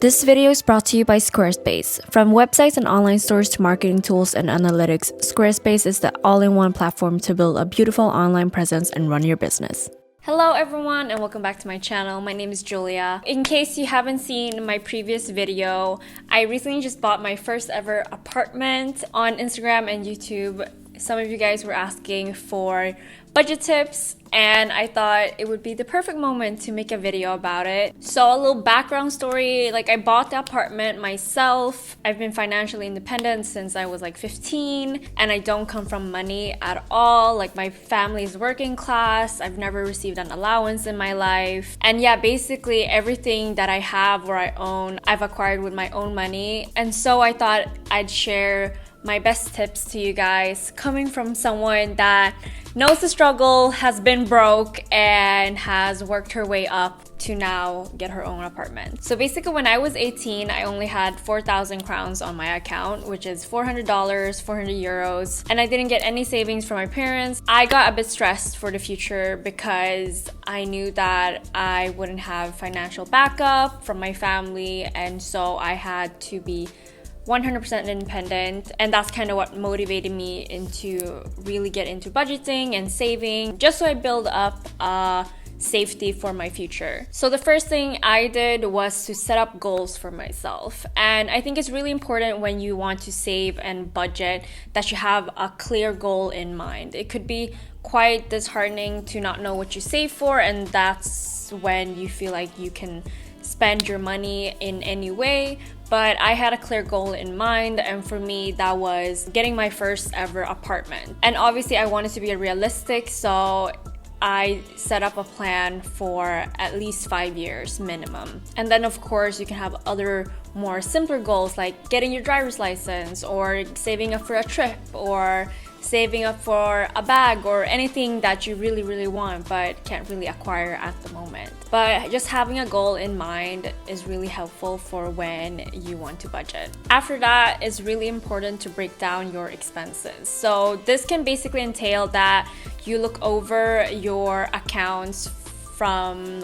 This video is brought to you by Squarespace. From websites and online stores to marketing tools and analytics, Squarespace is the all-in-one platform to build a beautiful online presence and run your business. Hello everyone and welcome back to my channel. My name is Julia. In case you haven't seen my previous video, I recently just bought my first ever apartment. On Instagram and YouTube, some of you guys were asking for budget tips and I thought it would be the perfect moment to make a video about it. So a little background story, I bought the apartment myself. I've been financially independent since I was 15 and I don't come from money at all. My family is working class. I've never received an allowance in my life. And yeah, basically everything that I have or I own, I've acquired with my own money. And so I thought I'd share my best tips to you guys coming from someone that knows the struggle, has been broke, and has worked her way up to now get her own apartment. So basically when I was 18, I only had 4,000 crowns on my account, which is $400, 400 euros, and I didn't get any savings from my parents. I got a bit stressed for the future because I knew that I wouldn't have financial backup from my family, and so I had to be 100% independent, and that's kind of what motivated me into really get into budgeting and saving, just so I build up safety for my future. So the first thing I did was to set up goals for myself, and I think it's really important when you want to save and budget that you have a clear goal in mind. It could be quite disheartening to not know what you save for, and that's when you feel like you can spend your money in any way. But I had a clear goal in mind, and for me that was getting my first ever apartment. And obviously I wanted to be realistic, so I set up a plan for at least 5 years minimum. And then of course you can have other more simpler goals like getting your driver's license or saving up for a trip or saving up for a bag or anything that you really want but can't really acquire at the moment. But just having a goal in mind is really helpful for when you want to budget. After that, it's really important to break down your expenses. So this can basically entail that you look over your accounts from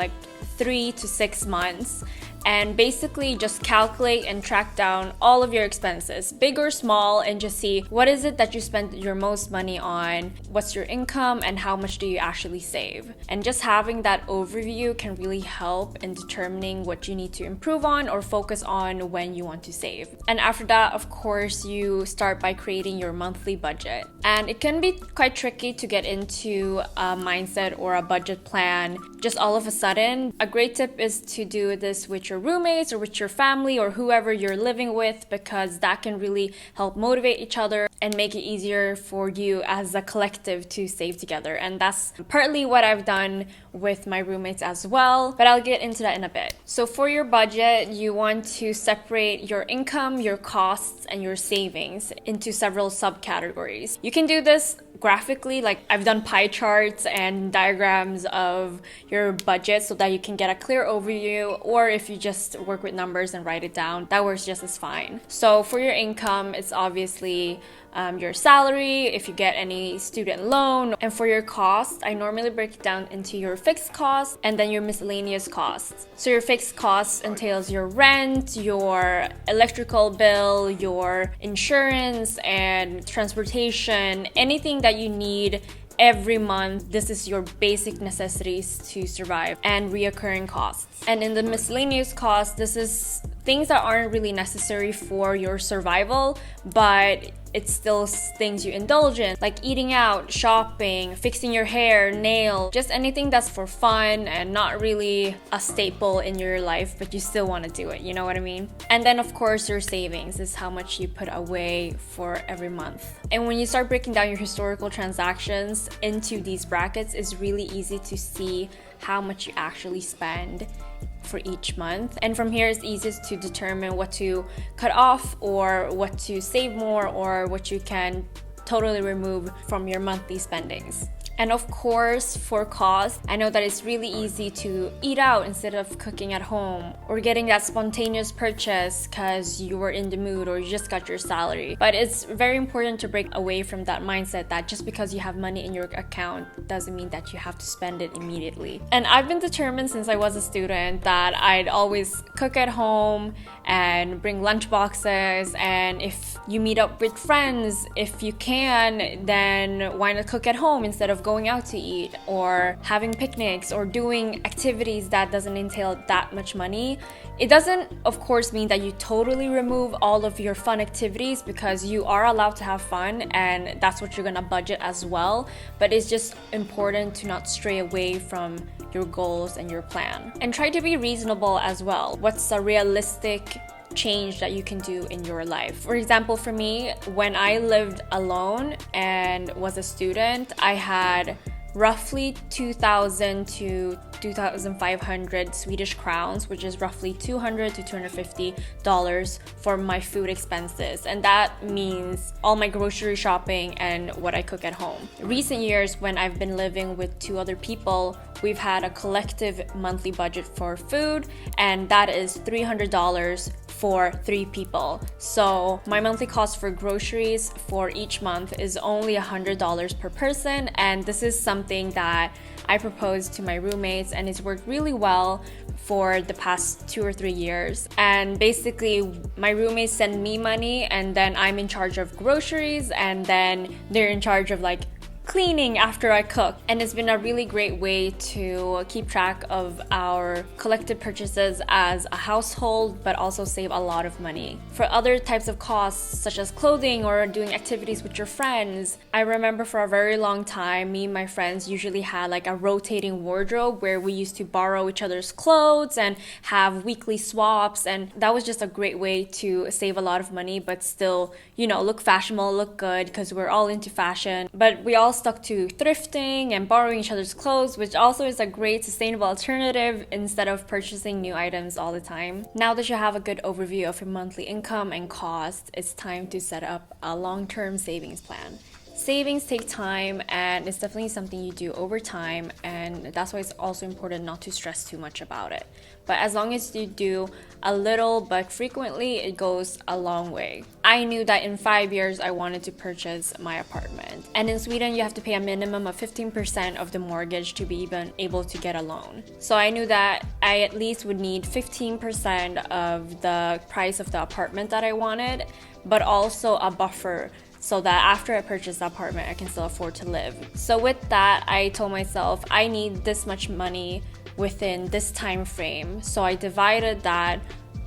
3 to 6 months and basically just calculate and track down all of your expenses, big or small, and just see what is it that you spend your most money on, what's your income, and how much do you actually save. And just having that overview can really help in determining what you need to improve on or focus on when you want to save. And after that, of course, you start by creating your monthly budget. And it can be quite tricky to get into a mindset or a budget plan just all of a sudden. A great tip is to do this with your roommates or with your family or whoever you're living with, because that can really help motivate each other and make it easier for you as a collective to save together. And that's partly what I've done with my roommates as well, but I'll get into that in a bit. So for your budget, you want to separate your income, your costs, and your savings into several subcategories. You can do this graphically, I've done pie charts and diagrams of your budget so that you can get a clear overview, or if you just work with numbers and write it down, that works just as fine. So for your income, it's obviously your salary, if you get any student loan. And for your costs, I normally break it down into your fixed costs and then your miscellaneous costs. So your fixed costs entails your rent, your electrical bill, your insurance and transportation, anything that you need every month. This is your basic necessities to survive, and reoccurring costs. And in the miscellaneous costs, this is things that aren't really necessary for your survival, but it's still things you indulge in, like eating out, shopping, fixing your hair, nail, just anything that's for fun and not really a staple in your life, but you still want to do it, you know what I mean? And then of course your savings is how much you put away for every month. And when you start breaking down your historical transactions into these brackets, it's really easy to see how much you actually spend for each month. And from here, it's easiest to determine what to cut off or what to save more or what you can totally remove from your monthly spendings. And of course, for cost, I know that it's really easy to eat out instead of cooking at home or getting that spontaneous purchase because you were in the mood or you just got your salary. But it's very important to break away from that mindset that just because you have money in your account doesn't mean that you have to spend it immediately. And I've been determined since I was a student that I'd always cook at home and bring lunch boxes, and if you meet up with friends, if you can, then why not cook at home instead of going out to eat or having picnics or doing activities that doesn't entail that much money. It doesn't, of course, mean that you totally remove all of your fun activities, because you are allowed to have fun and that's what you're gonna budget as well, but it's just important to not stray away from your goals and your plan. And try to be reasonable as well. What's a realistic change that you can do in your life? For example, for me, when I lived alone and was a student, I had roughly 2,000 to 2,500 Swedish crowns, which is roughly $200 to $250 for my food expenses. And that means all my grocery shopping and what I cook at home. Recent years, when I've been living with two other people, we've had a collective monthly budget for food, and that is $300 for 3 people. So my monthly cost for groceries for each month is only $100 per person, and this is something that I proposed to my roommates, and it's worked really well for the past 2 or 3 years. And basically, my roommates send me money, and then I'm in charge of groceries, and then they're in charge of like cleaning after I cook. And it's been a really great way to keep track of our collective purchases as a household, but also save a lot of money. For other types of costs, such as clothing or doing activities with your friends, I remember for a very long time, me and my friends usually had like a rotating wardrobe where we used to borrow each other's clothes and have weekly swaps. And that was just a great way to save a lot of money, but still, look fashionable, look good, because we're all into fashion. But we all stuck to thrifting and borrowing each other's clothes, which also is a great sustainable alternative instead of purchasing new items all the time. Now that you have a good overview of your monthly income and cost, it's time to set up a long-term savings plan. Savings take time, and it's definitely something you do over time, and that's why it's also important not to stress too much about it. But as long as you do a little but frequently, it goes a long way. I knew that in 5 years I wanted to purchase my apartment. And in Sweden, you have to pay a minimum of 15% of the mortgage to be even able to get a loan. So I knew that I at least would need 15% of the price of the apartment that I wanted, but also a buffer, so that after I purchase the apartment, I can still afford to live. So with that, I told myself I need this much money within this time frame. So I divided that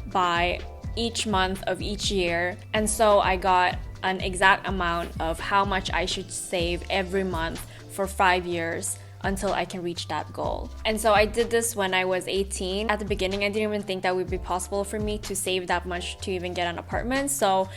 by each month of each year. And so I got an exact amount of how much I should save every month for 5 years until I can reach that goal. And so I did this when I was 18. At the beginning, I didn't even think that would be possible for me to save that much to even get an apartment. So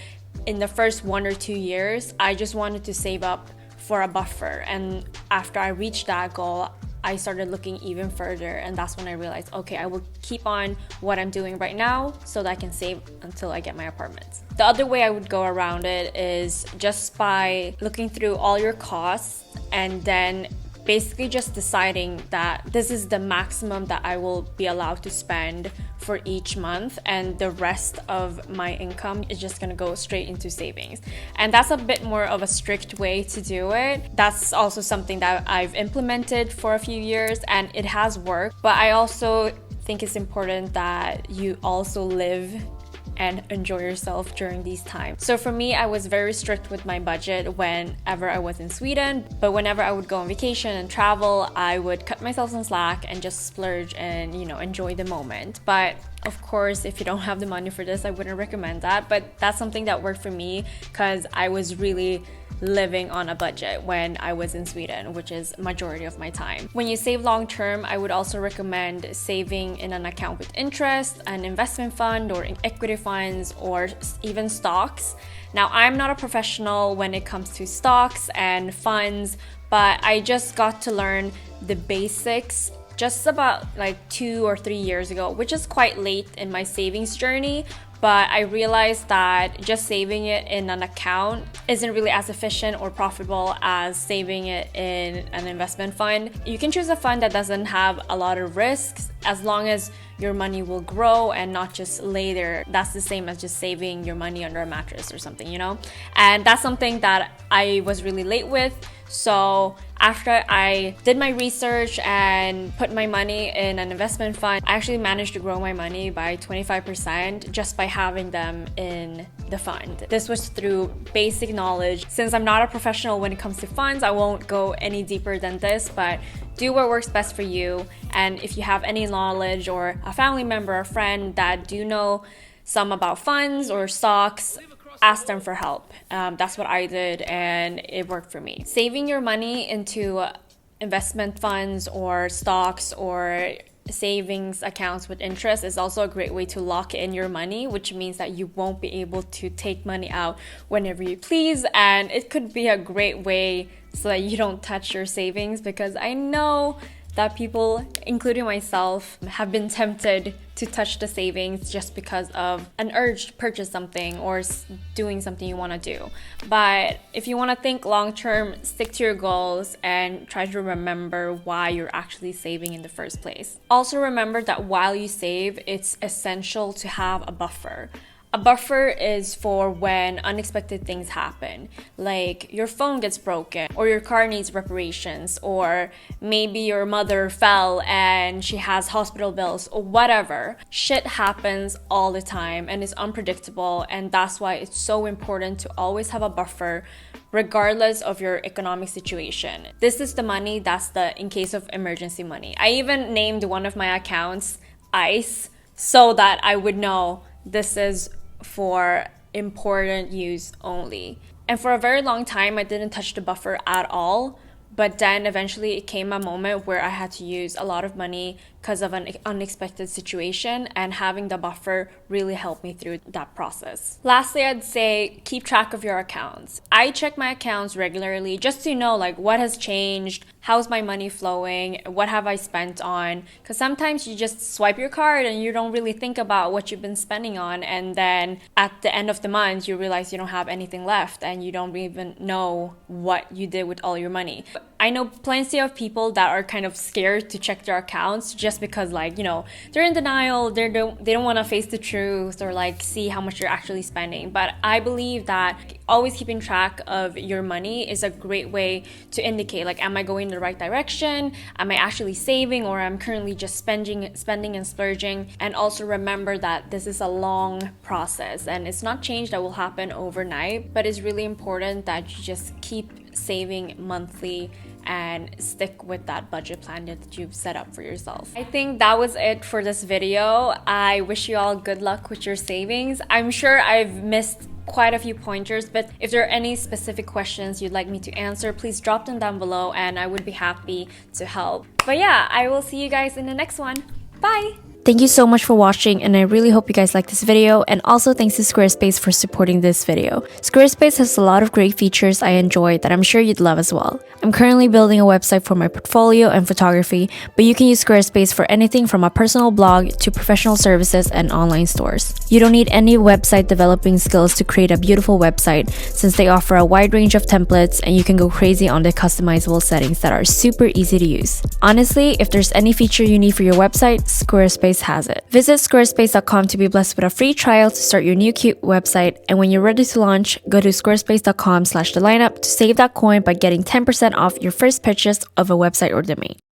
in the first 1 or 2 years, I just wanted to save up for a buffer. And after I reached that goal, I started looking even further, and that's when I realized, okay, I will keep on what I'm doing right now so that I can save until I get my apartment. The other way I would go around it is just by looking through all your costs and then basically just deciding that this is the maximum that I will be allowed to spend for each month, and the rest of my income is just gonna go straight into savings. And that's a bit more of a strict way to do it. That's also something that I've implemented for a few years, and it has worked. But I also think it's important that you also live and enjoy yourself during these times. So for me, I was very strict with my budget whenever I was in Sweden, but whenever I would go on vacation and travel, I would cut myself some slack and just splurge and, enjoy the moment. But of course, if you don't have the money for this, I wouldn't recommend that. But that's something that worked for me because I was really living on a budget when I was in Sweden, which is majority of my time. When you save long term, I would also recommend saving in an account with interest, an investment fund or equity funds, or even stocks. Now, I'm not a professional when it comes to stocks and funds, but I just got to learn the basics just about like 2 or 3 years ago, which is quite late in my savings journey. but I realized that just saving it in an account isn't really as efficient or profitable as saving it in an investment fund. You can choose a fund that doesn't have a lot of risks as long as your money will grow and not just lay there. That's the same as just saving your money under a mattress or something, you know? And that's something that I was really late with. So after I did my research and put my money in an investment fund, I actually managed to grow my money by 25% just by having them in the fund. This was through basic knowledge. Since I'm not a professional when it comes to funds, I won't go any deeper than this, but do what works best for you. And if you have any knowledge or a family member or friend that do know some about funds or stocks, ask them for help. That's what I did and it worked for me. Saving your money into investment funds or stocks or savings accounts with interest is also a great way to lock in your money, which means that you won't be able to take money out whenever you please. And it could be a great way so that you don't touch your savings, because I know that people, including myself, have been tempted to touch the savings just because of an urge to purchase something or doing something you want to do. But if you want to think long term, stick to your goals and try to remember why you're actually saving in the first place. Also remember that while you save, it's essential to have a buffer. A buffer is for when unexpected things happen, like your phone gets broken or your car needs reparations, or maybe your mother fell and she has hospital bills or whatever. Shit happens all the time and is unpredictable, and that's why it's so important to always have a buffer regardless of your economic situation. This is the money that's the in case of emergency money. I even named one of my accounts ICE so that I would know this is for important use only. And for a very long time, I didn't touch the buffer at all. But then eventually it came a moment where I had to use a lot of money because of an unexpected situation, and having the buffer really helped me through that process. Lastly, I'd say keep track of your accounts. I check my accounts regularly just to know like what has changed, how's my money flowing, what have I spent on, because sometimes you just swipe your card and you don't really think about what you've been spending on, and then at the end of the month you realize you don't have anything left and you don't even know what you did with all your money. I know plenty of people that are kind of scared to check their accounts just because, like, you know, they're in denial, they don't want to face the truth or like see how much you're actually spending. But I believe that always keeping track of your money is a great way to indicate, like, am I going in the right direction? Am I actually saving, or I'm currently just spending and splurging? And also remember that this is a long process and it's not change that will happen overnight, but it's really important that you just keep saving monthly and stick with that budget plan that you've set up for yourself. I think that was it for this video. I wish you all good luck with your savings. I'm sure I've missed quite a few pointers, but if there are any specific questions you'd like me to answer, please drop them down below and I would be happy to help. But yeah, I will see you guys in the next one. Bye! Thank you so much for watching, and I really hope you guys like this video, and also thanks to Squarespace for supporting this video. Squarespace has a lot of great features I enjoy that I'm sure you'd love as well. I'm currently building a website for my portfolio and photography, but you can use Squarespace for anything from a personal blog to professional services and online stores. You don't need any website developing skills to create a beautiful website, since they offer a wide range of templates and you can go crazy on the customizable settings that are super easy to use. Honestly, if there's any feature you need for your website, Squarespace has it. Visit squarespace.com to be blessed with a free trial to start your new cute website, and when you're ready to launch, go to squarespace.com/thelineup to save that coin by getting 10% off your first purchase of a website or domain.